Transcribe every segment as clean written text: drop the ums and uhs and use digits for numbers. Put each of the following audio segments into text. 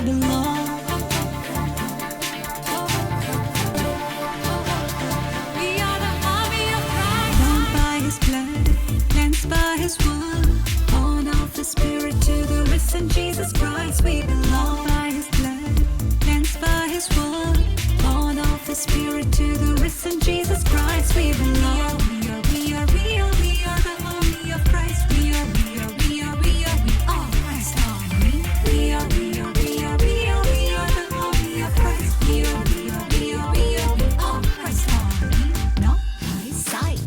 belong. We are the army of Christ. Born by His blood, cleansed by His word, born of the Spirit to the risen Jesus Christ. We belong. By His blood, cleansed by His word, born of the Spirit to the risen Jesus Christ. We belong. We are the army of Christ. We are Christ's army. We are the army of Christ. We are Christ's army. Not by sight,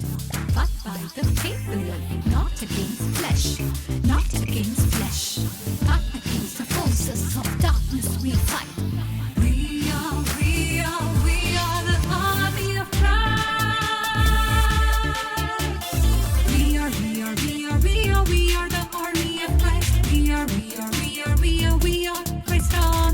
but by the faith we live. Not against flesh, not against flesh, but against the forces of darkness we fight. We are the army of Christ. We are the army of Christ. We are Christ's army. We are the army of Christ. We are the army of Christ. We are Christ's army.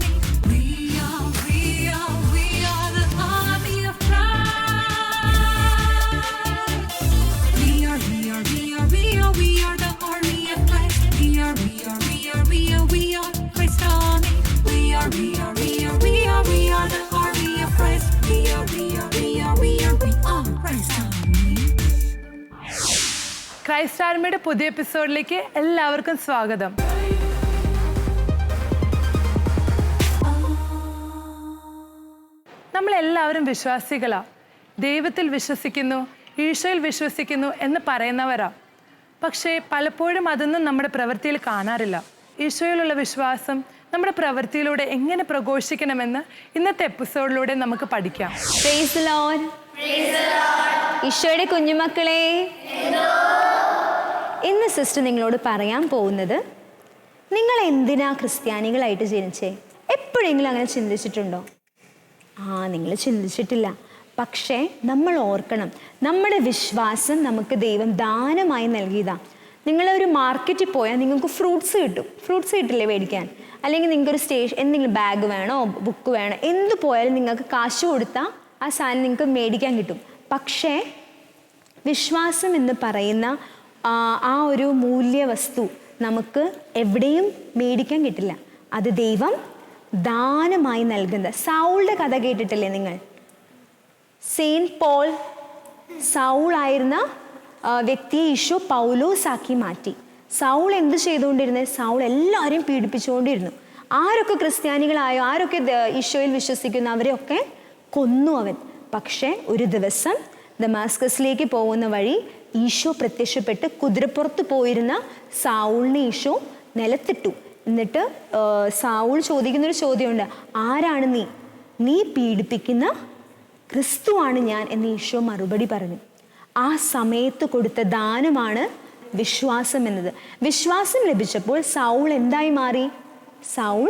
We are the army of Christ. We are Christ's army. Christ ആർമിയുടെ പുതിയ എപ്പിസോഡിലേക്ക് എല്ലാവർക്കും സ്വാഗതം. നമ്മളെല്ലാവരും വിശ്വാസികളാ. ദൈവത്തിൽ വിശ്വസിക്കുന്നു, ഈശോയിൽ വിശ്വസിക്കുന്നു എന്ന് പറയുന്നവരാ. പക്ഷേ പലപ്പോഴും അതൊന്നും നമ്മുടെ പ്രവൃത്തിയിൽ കാണാറില്ല. ഈശോയിലുള്ള വിശ്വാസം നമ്മുടെ പ്രവൃത്തിയിലൂടെ എങ്ങനെ പ്രഘോഷിക്കണമെന്ന് ഇന്നത്തെ എപ്പിസോഡിലൂടെ നമുക്ക് പഠിക്കാം. Praise the Lord. ഈശോയുടെ കുഞ്ഞുമക്കളെ, ഇന്ന് സിസ്റ്റർ നിങ്ങളോട് പറയാൻ പോകുന്നത്, നിങ്ങൾ എന്തിനാ ക്രിസ്ത്യാനികളായിട്ട് ജനിച്ചേ? എപ്പോഴെങ്കിലും അങ്ങനെ ചിന്തിച്ചിട്ടുണ്ടോ? നിങ്ങൾ ചിന്തിച്ചിട്ടില്ല. പക്ഷേ നമ്മൾ ഓർക്കണം, നമ്മുടെ വിശ്വാസം നമുക്ക് ദൈവം ദാനമായി നൽകിയതാണ്. നിങ്ങളൊരു മാർക്കറ്റിൽ പോയാൽ നിങ്ങൾക്ക് ഫ്രൂട്ട്സ് കിട്ടില്ലേ മേടിക്കാൻ? അല്ലെങ്കിൽ നിങ്ങൾക്കൊരു എന്തെങ്കിലും ബാഗ് വേണോ, ബുക്ക് വേണോ, എന്ത് പോയാലും നിങ്ങൾക്ക് കാശ് കൊടുത്താൽ ആ സാധനം നിങ്ങൾക്ക് മേടിക്കാൻ കിട്ടും. പക്ഷേ വിശ്വാസം എന്ന് പറയുന്ന ആ ഒരു മൂല്യവസ്തു നമുക്ക് എവിടെയും മേടിക്കാൻ കിട്ടില്ല. അത് ദൈവം ദാനമായി നൽകുന്നത്. സൗളിൻ്റെ കഥ കേട്ടിട്ടില്ലേ നിങ്ങൾ? സെയിൻറ്റ് പോൾ, സൗളായിരുന്ന വ്യക്തിയെ ഈശോ പൗലോസാക്കി മാറ്റി. സൗൾ എന്ത് ചെയ്തുകൊണ്ടിരുന്നത്? സൗൾ എല്ലാവരെയും പീഡിപ്പിച്ചുകൊണ്ടിരുന്നു. ആരൊക്കെ ക്രിസ്ത്യാനികളായോ, ആരൊക്കെ ഈശോയിൽ വിശ്വസിക്കുന്നു, അവരെയൊക്കെ കൊന്നു അവൻ. പക്ഷേ ഒരു ദിവസം ദമാസ്കസിലേക്ക് പോകുന്ന വഴി ഈശോ പ്രത്യക്ഷപ്പെട്ട് കുതിരപ്പുറത്ത് പോയിരുന്ന സൗളിനെ ഈശോ നിലത്തിട്ടു. എന്നിട്ട് സൗൾ ചോദിക്കുന്നൊരു ചോദ്യമുണ്ട്, ആരാണ് നീ പീഡിപ്പിക്കുന്ന ക്രിസ്തുവാണ് ഞാൻ എന്ന് ഈശോ മറുപടി പറഞ്ഞു. ആ സമയത്ത് കൊടുത്ത ദാനമാണ് വിശ്വാസം എന്നത്. വിശ്വാസം ലഭിച്ചപ്പോൾ സൗൾ എന്തായി മാറി? സൗൾ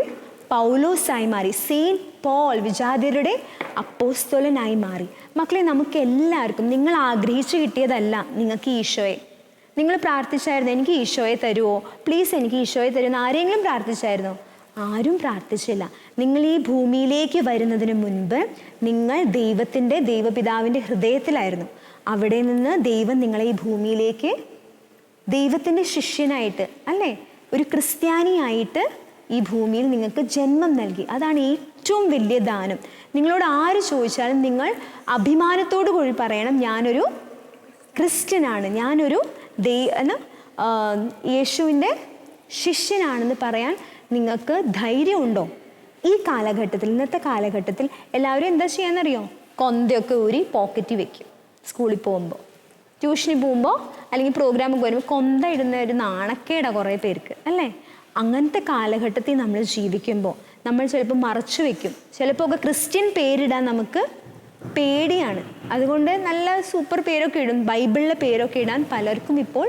പൗലോസായി മാറി. സെയിൻറ്റ് പോൾ വിജാതിയരുടെ അപ്പോസ്തലനായി മാറി. മക്കളെ, നമുക്ക് എല്ലാവർക്കും, നിങ്ങൾ ആഗ്രഹിച്ചു കിട്ടിയതല്ല നിങ്ങൾക്ക് ഈശോയെ. നിങ്ങൾ പ്രാർത്ഥിച്ചായിരുന്നു, എനിക്ക് ഈശോയെ തരുമോ, പ്ലീസ് എനിക്ക് ഈശോയെ തരുമെന്ന് ആരെങ്കിലും പ്രാർത്ഥിച്ചായിരുന്നോ? ആരും പ്രാർത്ഥിച്ചില്ല. നിങ്ങൾ ഈ ഭൂമിയിലേക്ക് വരുന്നതിന് മുൻപ് നിങ്ങൾ ദൈവപിതാവിൻ്റെ ഹൃദയത്തിലായിരുന്നു. അവിടെ നിന്ന് ദൈവം നിങ്ങളെ ഈ ഭൂമിയിലേക്ക് ദൈവത്തിൻ്റെ ശിഷ്യനായിട്ട്, അല്ലേ, ഒരു ക്രിസ്ത്യാനിയായിട്ട് ഈ ഭൂമിയിൽ നിങ്ങൾക്ക് ജന്മം നൽകി. അതാണ് ഏറ്റവും വലിയ ദാനം. നിങ്ങളോട് ആര് ചോദിച്ചാലും നിങ്ങൾ അഭിമാനത്തോടു കൂടി പറയണം, ഞാനൊരു ക്രിസ്ത്യനാണ്, ഞാനൊരു യേശുവിൻ്റെ ശിഷ്യനാണെന്ന് പറയാൻ നിങ്ങൾക്ക് ധൈര്യമുണ്ടോ? ഈ കാലഘട്ടത്തിൽ, ഇന്നത്തെ കാലഘട്ടത്തിൽ എല്ലാവരും എന്താ ചെയ്യാന്നറിയോ? കൊന്തയൊക്കെ ഊരി പോക്കറ്റിൽ വെക്കും. സ്കൂളിൽ പോകുമ്പോൾ, ട്യൂഷനിൽ പോകുമ്പോൾ, അല്ലെങ്കിൽ പ്രോഗ്രാമൊക്കെ വരുമ്പോൾ കൊന്ത ഇടുന്ന ഒരു നാണക്കേടാണ് കുറേ പേർക്ക്, അല്ലേ? അങ്ങനത്തെ കാലഘട്ടത്തിൽ നമ്മൾ ജീവിക്കുമ്പോൾ നമ്മൾ ചിലപ്പോൾ മറച്ചു വെക്കും. ചിലപ്പോൾ ഒക്കെ ക്രിസ്ത്യൻ പേരിടാൻ നമുക്ക് പേടിയാണ്. അതുകൊണ്ട് നല്ല സൂപ്പർ പേരൊക്കെ ഇടും, ബൈബിളിലെ പേരൊക്കെ ഇടാൻ പലർക്കും ഇപ്പോൾ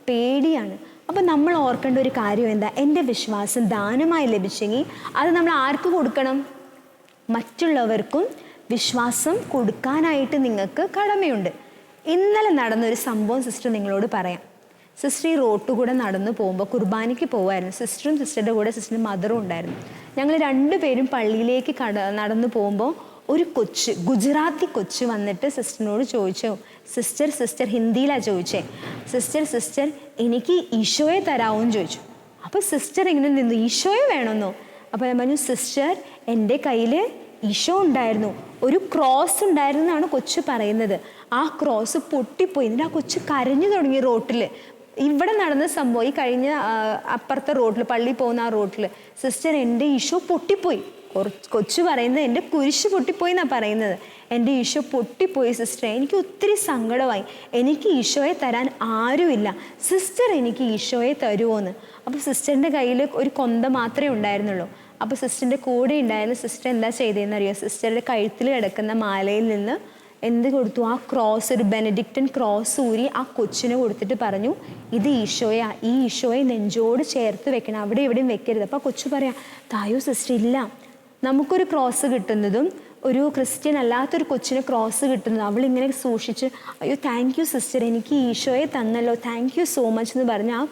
പേടിയാണ്. അപ്പം നമ്മൾ ഓർക്കേണ്ട ഒരു കാര്യം എന്താ? എൻ്റെ വിശ്വാസം ദാനമായി ലഭിച്ചെങ്കിൽ അത് നമ്മൾ ആർക്ക് കൊടുക്കണം? മറ്റുള്ളവർക്കും വിശ്വാസം കൊടുക്കാനായിട്ട് നിങ്ങൾക്ക് കടമയുണ്ട്. ഇന്നലെ നടന്നൊരു സംഭവം സിസ്റ്റർ നിങ്ങളോട് പറയാം. സിസ്റ്റർ ഈ റോഡ് കൂടെ നടന്നു പോകുമ്പോൾ കുർബാനയ്ക്ക് പോകുമായിരുന്നു. സിസ്റ്ററും സിസ്റ്ററുടെ കൂടെ സിസ്റ്ററിൻ്റെ മദറും ഉണ്ടായിരുന്നു. ഞങ്ങൾ രണ്ടുപേരും പള്ളിയിലേക്ക് നടന്നു പോകുമ്പോൾ ഒരു ഗുജറാത്തി കൊച്ച് വന്നിട്ട് സിസ്റ്ററിനോട് ചോദിച്ചു, സിസ്റ്റർ ഹിന്ദിയിലാണ് ചോദിച്ചേ, സിസ്റ്റർ എനിക്ക് ഈശോയെ തരാമോന്ന് ചോദിച്ചു. അപ്പോൾ സിസ്റ്റർ ഇങ്ങനെ നിന്നു, ഈശോയെ വേണമെന്നോ? അപ്പോൾ ഞാൻ പറഞ്ഞു സിസ്റ്റർ എൻ്റെ കയ്യിൽ ഈശോ ഉണ്ടായിരുന്നു, ഒരു ക്രോസ് ഉണ്ടായിരുന്നു എന്നാണ് കൊച്ചു പറയുന്നത്. ആ ക്രോസ് പൊട്ടിപ്പോയി. എന്നിട്ട് ആ കൊച്ചു കരഞ്ഞു തുടങ്ങി റോട്ടിൽ. ഇവിടെ നടന്ന സംഭവം ഈ കഴിഞ്ഞ അപ്പുറത്തെ റോഡിൽ, പള്ളി പോകുന്ന ആ റോട്ടിൽ, സിസ്റ്റർ എൻ്റെ ഈശോ പൊട്ടിപ്പോയി. കൊച്ചു പറയുന്നത് എൻ്റെ കുരിശ് പൊട്ടിപ്പോയി എന്നാണ് പറയുന്നത്. എൻ്റെ ഈശോ പൊട്ടിപ്പോയി സിസ്റ്റർ, എനിക്ക് ഒത്തിരി സങ്കടമായി, എനിക്ക് ഈശോയെ തരാൻ ആരുമില്ല, സിസ്റ്റർ എനിക്ക് ഈശോയെ തരുമോയെന്ന്. അപ്പോൾ സിസ്റ്ററിൻ്റെ കയ്യിൽ ഒരു കൊന്ത മാത്രമേ ഉണ്ടായിരുന്നുള്ളൂ. അപ്പോൾ സിസ്റ്ററിൻ്റെ കൂടെ ഉണ്ടായിരുന്ന സിസ്റ്റർ എന്താ ചെയ്തതെന്ന് അറിയോ? സിസ്റ്ററുടെ കഴുത്തിൽ കിടക്കുന്ന മാലയിൽ നിന്ന് എന്ത് കൊടുത്തു? ആ ക്രോസ്, ഒരു ബെനഡിക്റ്റൻ ക്രോസ് ഊരി ആ കൊച്ചിന് കൊടുത്തിട്ട് പറഞ്ഞു, ഇത് ഈശോയാ, ഈ ഈശോയെ നെഞ്ചോട് ചേർത്ത് വെക്കണം, അവിടെ എവിടെയും വെക്കരുത്. അപ്പോൾ കൊച്ചു പറയാം, തായോ സിസ്റ്റർ ഇല്ല, നമുക്കൊരു ക്രോസ് കിട്ടുന്നതും ഒരു ക്രിസ്ത്യൻ അല്ലാത്തൊരു കൊച്ചിന് ക്രോസ് കിട്ടുന്നതും അവളിങ്ങനെ സൂക്ഷിച്ച്, അയ്യോ താങ്ക് യു സിസ്റ്റർ, എനിക്ക് ഈശോയെ തന്നല്ലോ, താങ്ക് യു സോ മച്ച് എന്ന് പറഞ്ഞ് ആ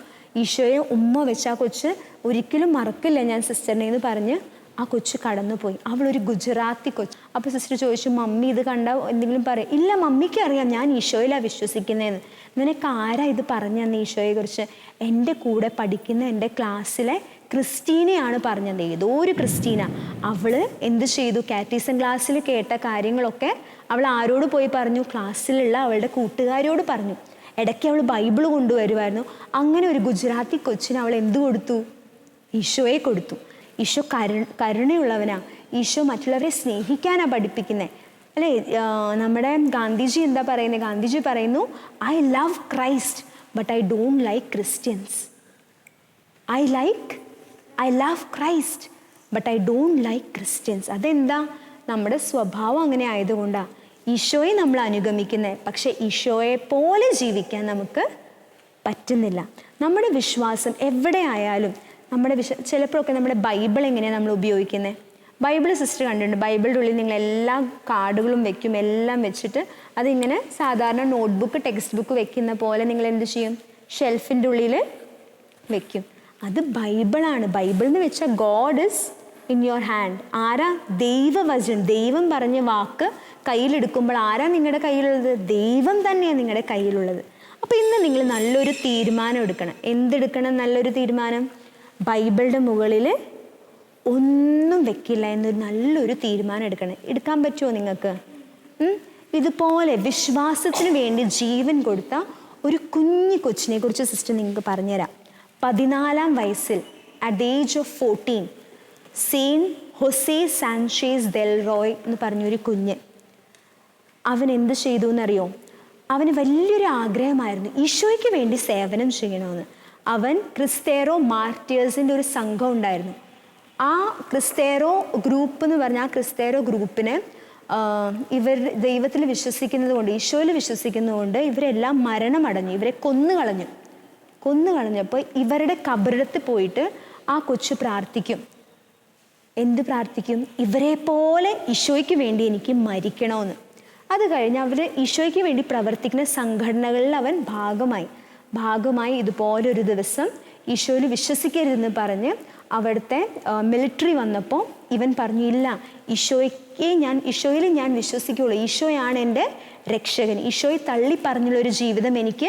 ഈശോയെ ഉമ്മ വെച്ച് ആ കൊച്ച് ഒരിക്കലും മറക്കില്ല ഞാൻ സിസ്റ്ററിനെ എന്ന് പറഞ്ഞ് ആ കൊച്ചു കടന്നുപോയി. അവളൊരു ഗുജറാത്തി കൊച്ച്. അപ്പോൾ സിസ്റ്റർ ചോദിച്ചു, മമ്മി ഇത് കണ്ട എന്തെങ്കിലും പറയും? ഇല്ല, മമ്മിക്ക് അറിയാം ഞാൻ ഈശോയിലാണ് വിശ്വസിക്കുന്നതെന്ന്. നിനക്ക് ആരാ ഇത് പറഞ്ഞു തന്നെ ഈശോയെക്കുറിച്ച്? എൻ്റെ കൂടെ പഠിക്കുന്ന എൻ്റെ ക്ലാസ്സിലെ ക്രിസ്റ്റീനയാണ് പറഞ്ഞത്, ഏതോ ഒരു ക്രിസ്റ്റീന. അവൾ എന്ത് ചെയ്തു? കാറ്റീസം ക്ലാസ്സിൽ കേട്ട കാര്യങ്ങളൊക്കെ അവൾ ആരോട് പോയി പറഞ്ഞു? ക്ലാസ്സിലുള്ള അവളുടെ കൂട്ടുകാരോട് പറഞ്ഞു. ഇടയ്ക്ക് അവൾ ബൈബിൾ കൊണ്ടുവരുമായിരുന്നു. അങ്ങനെ ഒരു ഗുജറാത്തി കൊച്ചിന് അവൾ എന്ത് കൊടുത്തു? ഈശോയെ കൊടുത്തു. ഈശോ കരുണയുള്ളവനാ, ഈശോ മറ്റുള്ളവരെ സ്നേഹിക്കാനാണ് പഠിപ്പിക്കുന്നത് അല്ലേ? നമ്മുടെ ഗാന്ധിജി എന്താ പറയുന്നത്? ഗാന്ധിജി പറയുന്നു, I love Christ but I don't like Christians. I love Christ but I don't like Christians. അതെന്താ? നമ്മുടെ സ്വഭാവം അങ്ങനെ ആയതുകൊണ്ടാണ്. ഈശോയെ നമ്മൾ അനുഗമിക്കുന്നത്, പക്ഷെ ഈശോയെ പോലെ ജീവിക്കാൻ നമുക്ക് പറ്റുന്നില്ല. നമ്മുടെ വിശ്വാസം എവിടെ ആയാലും ചിലപ്പോഴൊക്കെ നമ്മുടെ ബൈബിൾ എങ്ങനെയാണ് നമ്മൾ ഉപയോഗിക്കുന്നത്? ബൈബിൾ സിസ്റ്റർ കണ്ടിട്ടുണ്ട്. ബൈബിളിൻ്റെ ഉള്ളിൽ നിങ്ങൾ എല്ലാ കാർഡുകളും വെക്കും, എല്ലാം വെച്ചിട്ട് അതിങ്ങനെ സാധാരണ നോട്ട്ബുക്ക് ടെക്സ്റ്റ് ബുക്ക് വെക്കുന്ന പോലെ നിങ്ങൾ എന്ത് ചെയ്യും? ഷെൽഫിൻ്റെ ഉള്ളിൽ വെക്കും. അത് ബൈബിളാണ്. ബൈബിൾ എന്ന് വെച്ചാൽ God is in your hand. ആരാ? ദൈവവചനം, ദൈവം പറഞ്ഞ വാക്ക് കയ്യിലെടുക്കുമ്പോൾ ആരാ നിങ്ങളുടെ കയ്യിലുള്ളത്? ദൈവം തന്നെയാണ് നിങ്ങളുടെ കയ്യിലുള്ളത്. അപ്പോൾ ഇന്ന് നിങ്ങൾ നല്ലൊരു തീരുമാനം എടുക്കണം. എന്തെടുക്കണം? നല്ലൊരു തീരുമാനം. ബൈബിളിൻ്റെ മുകളിൽ ഒന്നും വെക്കില്ല എന്നൊരു നല്ലൊരു തീരുമാനം എടുക്കാൻ പറ്റുമോ നിങ്ങൾക്ക്? ഇതുപോലെ വിശ്വാസത്തിന് വേണ്ടി ജീവൻ കൊടുത്ത ഒരു കുഞ്ഞു കൊച്ചിനെ കുറിച്ച് സിസ്റ്റർ നിങ്ങൾക്ക് പറഞ്ഞുതരാം. 14 വയസ്സിൽ at the age of 14 Saint Jose Sanchez del Rio എന്ന് പറഞ്ഞൊരു കുഞ്ഞ്, അവൻ എന്ത് ചെയ്തു എന്നറിയോ? അവന് വലിയൊരു ആഗ്രഹമായിരുന്നു ഈശോയ്ക്ക് വേണ്ടി സേവനം ചെയ്യണമെന്ന്. അവൻ ക്രിസ്തേറോ മാർട്ടിയേഴ്സിൻ്റെ ഒരു സംഘം ഉണ്ടായിരുന്നു. ആ ക്രിസ്തേറോ ഗ്രൂപ്പ് എന്ന് പറഞ്ഞാൽ ആ ക്രിസ്തേറോ ഗ്രൂപ്പിന് ഇവർ ദൈവത്തിൽ വിശ്വസിക്കുന്നത് കൊണ്ട്, ഈശോയിൽ വിശ്വസിക്കുന്നത് കൊണ്ട് ഇവരെല്ലാം മരണമടഞ്ഞു, ഇവരെ കൊന്നുകളഞ്ഞപ്പോൾ ഇവരുടെ കബറിടത്ത് പോയിട്ട് ആ കൊച്ചു പ്രാർത്ഥിക്കും. എന്ത് പ്രാർത്ഥിക്കും? ഇവരെ പോലെ ഈശോയ്ക്ക് വേണ്ടി എനിക്ക് മരിക്കണമെന്ന്. അത് കഴിഞ്ഞ് അവർ ഈശോയ്ക്ക് വേണ്ടി പ്രവർത്തിക്കുന്ന സംഘടനകളിൽ അവൻ ഭാഗമായി ഇതുപോലൊരു ദിവസം ഈശോയിൽ വിശ്വസിക്കരുതെന്ന് പറഞ്ഞ് അവിടുത്തെ മിലിറ്ററി വന്നപ്പോൾ ഇവൻ പറഞ്ഞു, ഇല്ല, ഈശോയിൽ ഞാൻ വിശ്വസിക്കുകയുള്ളൂ, ഈശോയാണ് എൻ്റെ രക്ഷകൻ, ഈശോയെ തള്ളി പറഞ്ഞുള്ളൊരു ജീവിതം എനിക്ക്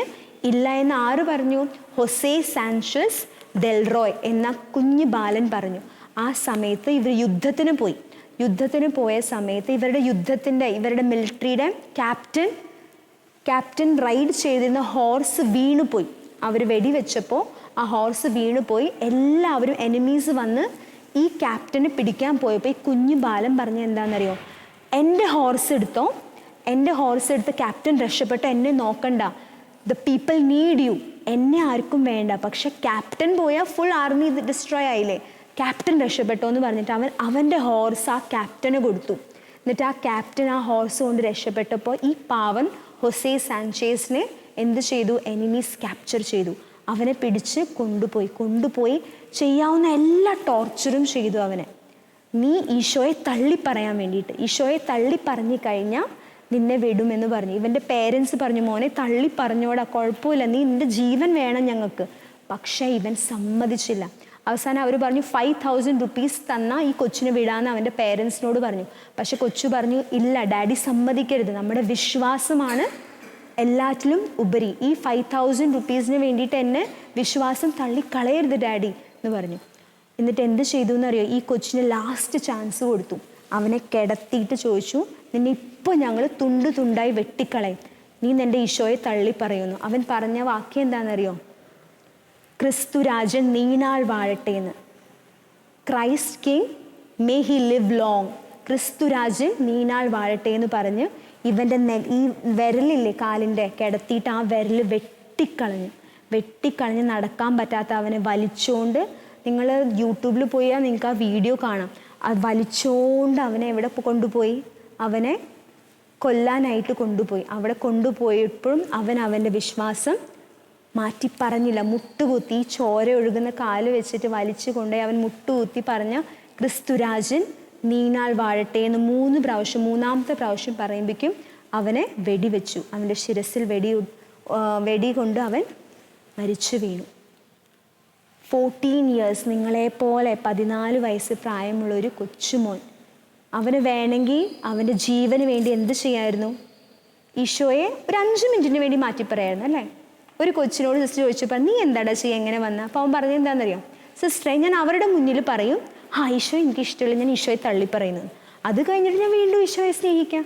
ഇല്ല എന്ന് ആര് പറഞ്ഞു? ഹൊസേ സാൻചേസ് ദെൽ റോയ് എന്ന കുഞ്ഞു ബാലൻ പറഞ്ഞു. ആ സമയത്ത് ഇവർ യുദ്ധത്തിന് പോയ സമയത്ത് ഇവരുടെ മിലിറ്ററിയുടെ ക്യാപ്റ്റൻ റൈഡ് ചെയ്തിരുന്ന ഹോർസ് വീണുപോയി. അവർ വെടിവെച്ചപ്പോൾ ആ ഹോർസ് വീണുപോയി. എല്ലാവരും എനിമീസ് വന്ന് ഈ ക്യാപ്റ്റനെ പിടിക്കാൻ പോയപ്പോൾ ഈ കുഞ്ഞു ബാലൻ പറഞ്ഞ എന്താണെന്നറിയോ? എൻ്റെ ഹോർസ് എടുത്ത് ക്യാപ്റ്റൻ രക്ഷപ്പെട്ട് എന്നെ നോക്കണ്ട, ദ പീപ്പിൾ നീഡ് യു, എന്നെ ആർക്കും വേണ്ട. പക്ഷെ ക്യാപ്റ്റൻ പോയാൽ ഫുൾ ആർമി ഡിസ്ട്രോയ് ആയില്ലേ, ക്യാപ്റ്റൻ രക്ഷപ്പെട്ടോ എന്ന് പറഞ്ഞിട്ട് അവൻ്റെ ഹോർസ് ആ ക്യാപ്റ്റന് കൊടുത്തു. എന്നിട്ട് ആ ക്യാപ്റ്റൻ ആ ഹോർസ് കൊണ്ട് രക്ഷപ്പെട്ടപ്പോൾ ഈ പാവൻ ഹൊസേ സാൻചേസിനെ എന്ത് ചെയ്തു? എനിമീസ് ക്യാപ്ചർ ചെയ്തു. അവനെ പിടിച്ച് കൊണ്ടുപോയി ചെയ്യാവുന്ന എല്ലാ ടോർച്ചറും ചെയ്തു അവനെ. നീ ഈശോയെ തള്ളിപ്പറയാൻ വേണ്ടിയിട്ട്, ഈശോയെ തള്ളിപ്പറഞ്ഞു കഴിഞ്ഞാൽ നിന്നെ വിടുമെന്ന് പറഞ്ഞു. ഇവൻ്റെ പേരൻസ് പറഞ്ഞു, മോനെ തള്ളി പറഞ്ഞോടാ, കുഴപ്പമില്ല, നീ നിൻ്റെ ജീവൻ വേണം ഞങ്ങൾക്ക്. പക്ഷേ ഇവൻ സമ്മതിച്ചില്ല. അവസാനം അവർ പറഞ്ഞു 5,000 rupees തന്നാൽ ഈ കൊച്ചിനെ വിടാമെന്ന് അവൻ്റെ പേരൻസിനോട് പറഞ്ഞു. പക്ഷെ കൊച്ചു പറഞ്ഞു, ഇല്ല ഡാഡി, സമ്മതിക്കരുത്, നമ്മുടെ വിശ്വാസമാണ് എല്ലാറ്റിലും ഉപരി, ഈ 5,000 rupees വേണ്ടിയിട്ട് എന്നെ വിശ്വാസം തള്ളിക്കളയരുത് ഡാഡി എന്ന് പറഞ്ഞു. എന്നിട്ട് എന്ത് ചെയ്തു എന്നറിയോ? ഈ കൊച്ചിന് ലാസ്റ്റ് ചാൻസ് കൊടുത്തു. അവനെ കിടത്തിയിട്ട് ചോദിച്ചു, നിന്നെ ഇപ്പോൾ ഞങ്ങൾ തുണ്ട് തുണ്ടായി വെട്ടിക്കളയും, നീ നിൻ്റെ ഈശോയെ തള്ളി പറയുന്നു. അവൻ പറഞ്ഞ വാക്യം എന്താണെന്നറിയോ? ക്രിസ്തു രാജൻ നീനാൾ വാഴട്ടെ എന്ന്. Christ king may he live long. ക്രിസ്തു രാജൻ നീനാൾ വാഴട്ടെ എന്ന് പറഞ്ഞ് ഇവൻ്റെ ഈ വിരലില്ലേ കാലിൻ്റെ കിടത്തിയിട്ട് ആ വിരൽ വെട്ടിക്കളഞ്ഞ് നടക്കാൻ പറ്റാത്ത അവനെ വലിച്ചുകൊണ്ട്, നിങ്ങൾ യൂട്യൂബിൽ പോയാൽ നിങ്ങൾക്ക് ആ വീഡിയോ കാണാം. അത് വലിച്ചുകൊണ്ട് അവനെ എവിടെ കൊണ്ടുപോയി? അവനെ കൊല്ലാനായിട്ട് കൊണ്ടുപോയി. അവിടെ കൊണ്ടുപോയപ്പോഴും അവൻ അവൻ്റെ വിശ്വാസം മാറ്റി പറഞ്ഞില്ല. മുട്ടുകുത്തി ചോര ഒഴുകുന്ന കാല് വെച്ചിട്ട് വലിച്ചു കൊണ്ടുപോയി അവൻ മുട്ടുകുത്തി പറഞ്ഞ ക്രിസ്തുരാജൻ നീനാൾ വാഴട്ടെ എന്ന് 3 പ്രാവശ്യം, 3ാമത്തെ പ്രാവശ്യം പറയുമ്പോഴേക്കും അവനെ വെടിവെച്ചു. അവൻ്റെ ശിരസിൽ വെടി കൊണ്ട് അവൻ മരിച്ചു വീണു. 14 years, നിങ്ങളെപ്പോലെ 14 വയസ്സ് പ്രായമുള്ളൊരു കൊച്ചുമോൻ. അവന് വേണമെങ്കിൽ അവൻ്റെ ജീവന് വേണ്ടി എന്ത് ചെയ്യായിരുന്നു? ഈശോയെ ഒരു 5 മിനിറ്റിന് വേണ്ടി മാറ്റി പറയായിരുന്നു അല്ലേ? ഒരു കൊച്ചിനോട് ജസ്റ്റ് ചോദിച്ചപ്പോൾ നീ എന്താടാ ചെയ്യുക, എങ്ങനെ വന്ന? അപ്പോൾ അവൻ പറഞ്ഞത് എന്താണെന്നറിയാം? സിസ്റ്ററെ, ഞാൻ അവരുടെ മുന്നിൽ പറയും ഈശോ എനിക്ക് ഇഷ്ടമില്ല, ഞാൻ ഈശോയെ തള്ളിപ്പറയുന്നത്. അത് കഴിഞ്ഞിട്ട് ഞാൻ വീണ്ടും ഈശോയെ സ്നേഹിക്കാം.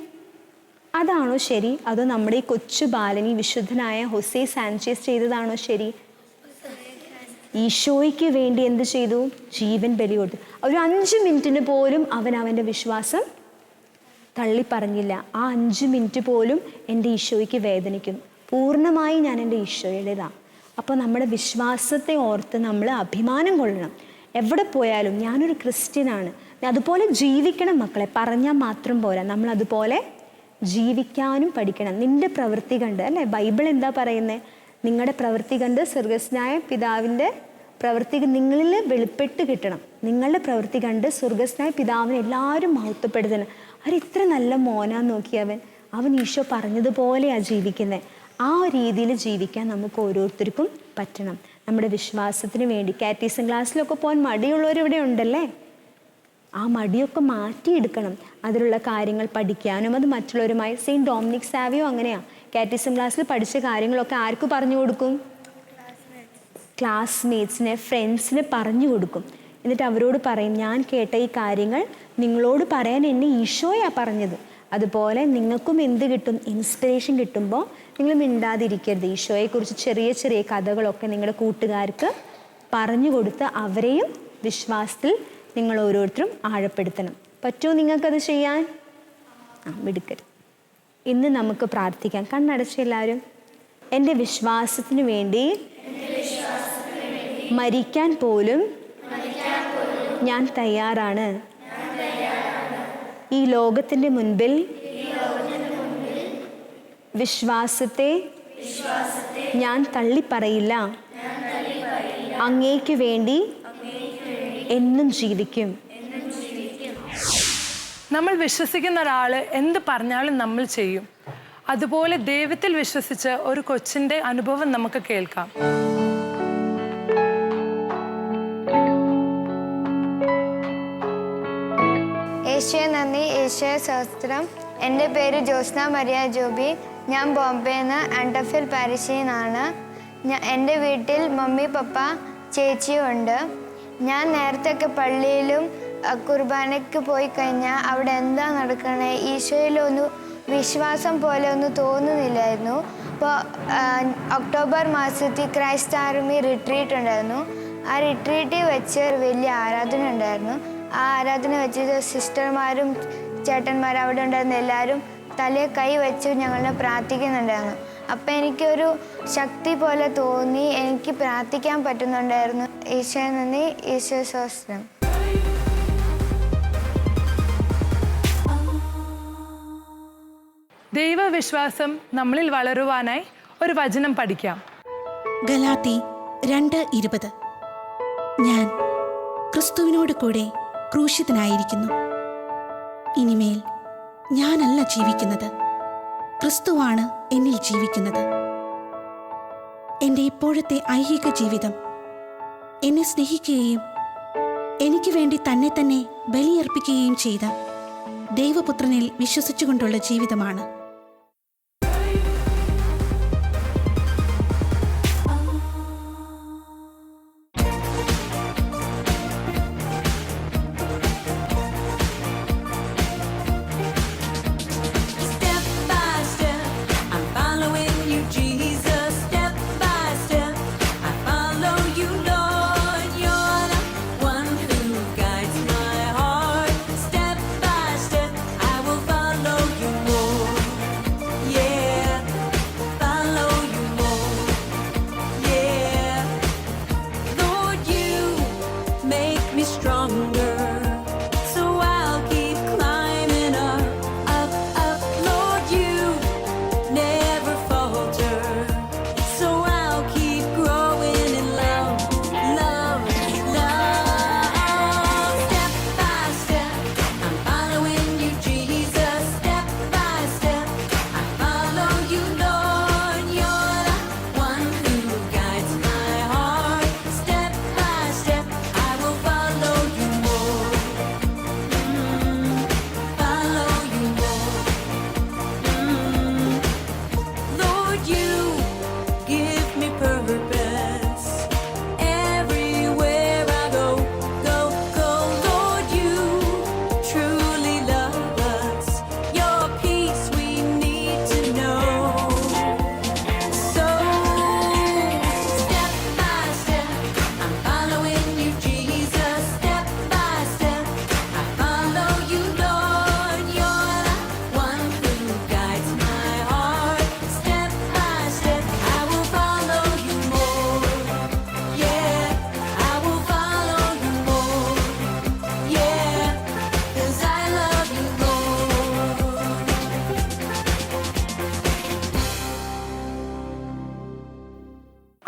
അതാണോ ശരി? അതോ നമ്മുടെ ഈ കൊച്ചു ബാലൻ, ഈ വിശുദ്ധനായ ഹൊസെ സാൻചേസ് ചെയ്തതാണോ ശരി? ഈശോയ്ക്ക് വേണ്ടി എന്ത് ചെയ്തു? ജീവൻ ബലി കൊടുത്തു. ഒരു 5 മിനിറ്റിന് പോലും അവൻ്റെ വിശ്വാസം തള്ളിപ്പറഞ്ഞില്ല. ആ 5 മിനിറ്റ് പോലും എൻ്റെ ഈശോയ്ക്ക് വേദനിക്കും. പൂർണ്ണമായി ഞാൻ എൻ്റെ ഈശോയുടേതാണ്. അപ്പോൾ നമ്മുടെ വിശ്വാസത്തെ ഓർത്ത് നമ്മൾ അഭിമാനം കൊള്ളണം. എവിടെ പോയാലും ഞാനൊരു ക്രിസ്ത്യനാണ്, അതുപോലെ ജീവിക്കണം മക്കളെ. പറഞ്ഞാൽ മാത്രം പോരാ, നമ്മളതുപോലെ ജീവിക്കാനും പഠിക്കണം. നിൻ്റെ പ്രവൃത്തി കണ്ട് അല്ലേ? ബൈബിൾ എന്താ പറയുന്നത്? നിങ്ങളുടെ പ്രവൃത്തി കണ്ട് സ്വർഗസ്നായ പിതാവിൻ്റെ പ്രവൃത്തി നിങ്ങളിൽ വെളിപ്പെട്ട് കിട്ടണം. നിങ്ങളുടെ പ്രവൃത്തി കണ്ട് സ്വർഗസ്നായ പിതാവിനെ എല്ലാവരും മഹത്വപ്പെടുത്തണം. ഇത്ര നല്ല മോനാന്ന് നോക്കി അവൻ ഈശോ പറഞ്ഞതുപോലെയാണ് ജീവിക്കുന്നത്. ആ രീതിയിൽ ജീവിക്കാൻ നമുക്ക് ഓരോരുത്തർക്കും പറ്റണം. നമ്മുടെ വിശ്വാസത്തിന് വേണ്ടി കാറ്റീസം ക്ലാസ്സിലൊക്കെ പോകാൻ മടിയുള്ളവരിവിടെ ഉണ്ടല്ലേ? ആ മടിയൊക്കെ മാറ്റിയെടുക്കണം. അതിലുള്ള കാര്യങ്ങൾ പഠിക്കാനും അത് മറ്റുള്ളവരുമായി. സെയിൻറ്റ് ഡൊമിനിക് സാവിയോ അങ്ങനെയാണ്. കാറ്റീസം ക്ലാസ്സിൽ പഠിച്ച കാര്യങ്ങളൊക്കെ ആർക്ക് പറഞ്ഞു കൊടുക്കും? ക്ലാസ്മേറ്റ്സിന്, ഫ്രണ്ട്സിന് പറഞ്ഞു കൊടുക്കും. എന്നിട്ട് അവരോട് പറയും, ഞാൻ കേട്ട ഈ കാര്യങ്ങൾ നിങ്ങളോട് പറയാൻ എന്നെ ഈശോയാ പറഞ്ഞത്. അതുപോലെ നിങ്ങൾക്കും എന്ത് കിട്ടും? ഇൻസ്പിറേഷൻ കിട്ടുമ്പോൾ നിങ്ങൾ മിണ്ടാതിരിക്കരുത്. ഈശോയെക്കുറിച്ച് ചെറിയ ചെറിയ കഥകളൊക്കെ നിങ്ങളുടെ കൂട്ടുകാർക്ക് പറഞ്ഞു കൊടുത്ത് അവരെയും വിശ്വാസത്തിൽ നിങ്ങൾ ഓരോരുത്തരും ആഴപ്പെടുത്തണം. പറ്റുമോ നിങ്ങൾക്കത് ചെയ്യാൻ? മിടുക്കരുത്. ഇന്ന് നമുക്ക് പ്രാർത്ഥിക്കാം. കണ്ണടച്ച് എല്ലാവരും. എൻ്റെ വിശ്വാസത്തിന് വേണ്ടി മരിക്കാൻ പോലും ഞാൻ തയ്യാറാണ്. ഈ ലോകത്തിൻ്റെ മുൻപിൽ വിശ്വാസത്തെ ഞാൻ തള്ളിപ്പറയില്ല. അങ്ങേക്ക് വേണ്ടി എന്നും ജീവിക്കും. നമ്മൾ വിശ്വസിക്കുന്ന ഒരാൾ എന്ത് പറഞ്ഞാലും നമ്മൾ ചെയ്യും. അതുപോലെ ദൈവത്തിൽ വിശ്വസിച്ച് ഒരു കൊച്ചിൻ്റെ അനുഭവം നമുക്ക് കേൾക്കാം. യേശുവേ നന്ദി, യേശുവേ സ്തോത്രം. എൻ്റെ പേര് ജോസ്ന മരിയ ജോബി. ഞാൻ ബോംബെയിൽ നിന്ന് ആൻഡർഫിൽ പാരിഷിൽ നിന്നാണ്. എൻ്റെ വീട്ടിൽ മമ്മി പപ്പ ചേച്ചിയും ഉണ്ട്. ഞാൻ നേരത്തെയൊക്കെ പള്ളിയിലും കുർബാനയ്ക്ക് പോയി കഴിഞ്ഞാൽ അവിടെ എന്താ നടക്കണേ ഈശോയിലൊന്നും വിശ്വാസം പോലെ ഒന്നും തോന്നുന്നില്ലായിരുന്നു. അപ്പോൾ ഒക്ടോബർ മാസത്തിൽ ക്രൈസ്റ്റ് ആർമി റിട്രീറ്റ് ഉണ്ടായിരുന്നു. ആ റിട്രീറ്റിൽ വെച്ച് ഒരു വലിയ ആരാധന ഉണ്ടായിരുന്നു. ആ ആരാധന വെച്ച് സിസ്റ്റർമാരും ചേട്ടന്മാരും അവിടെ ഉണ്ടായിരുന്ന എല്ലാവരും തലയെ കൈ വെച്ച് ഞങ്ങളെ പ്രാർത്ഥിക്കുന്നുണ്ടായിരുന്നു. അപ്പം എനിക്കൊരു ശക്തി പോലെ തോന്നി, എനിക്ക് പ്രാർത്ഥിക്കാൻ പറ്റുന്നുണ്ടായിരുന്നു. ഈശോ നന്ദി, ഈശോ സ്തോത്രം. ദൈവവിശ്വാസം നമ്മളിൽ വളരുവാനായി ഒരു വചനം പഠിക്കാം. ഗലാത്തി 2:20. ഞാൻ ക്രിസ്തുവിനോട് കൂടെ ക്രൂശിതനായിരിക്കുന്നു. ഇനിമേൽ ഞാനല്ല ജീവിക്കുന്നത്, ക്രിസ്തുവാണ് എന്നിൽ ജീവിക്കുന്നത്. എൻ്റെ ഇപ്പോഴത്തെ ഐഹിക ജീവിതം എന്നെ സ്നേഹിക്കുകയും എനിക്ക് വേണ്ടി തന്നെ തന്നെ ബലിയർപ്പിക്കുകയും ചെയ്ത ദൈവപുത്രനിൽ വിശ്വസിച്ചുകൊണ്ടുള്ള ജീവിതമാണ്.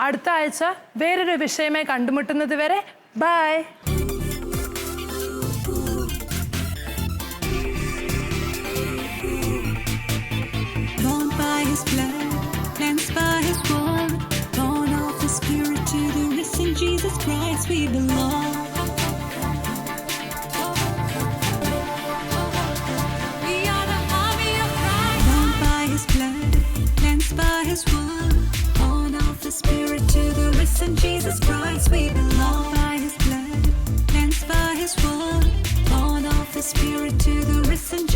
അടുത്ത ആഴ്ച വേറൊരു വിഷയമായി കണ്ടുമുട്ടുന്നത് വരെ by. Born by His blood, cleansed by His word, born of the Spirit, to the risen Jesus Christ we belong. We are the army of Christ. Born by His blood, cleansed by His word, born of the Spirit, to the risen Jesus Christ we belong. By His blood, cleansed by His word, born of the Spirit, to the risen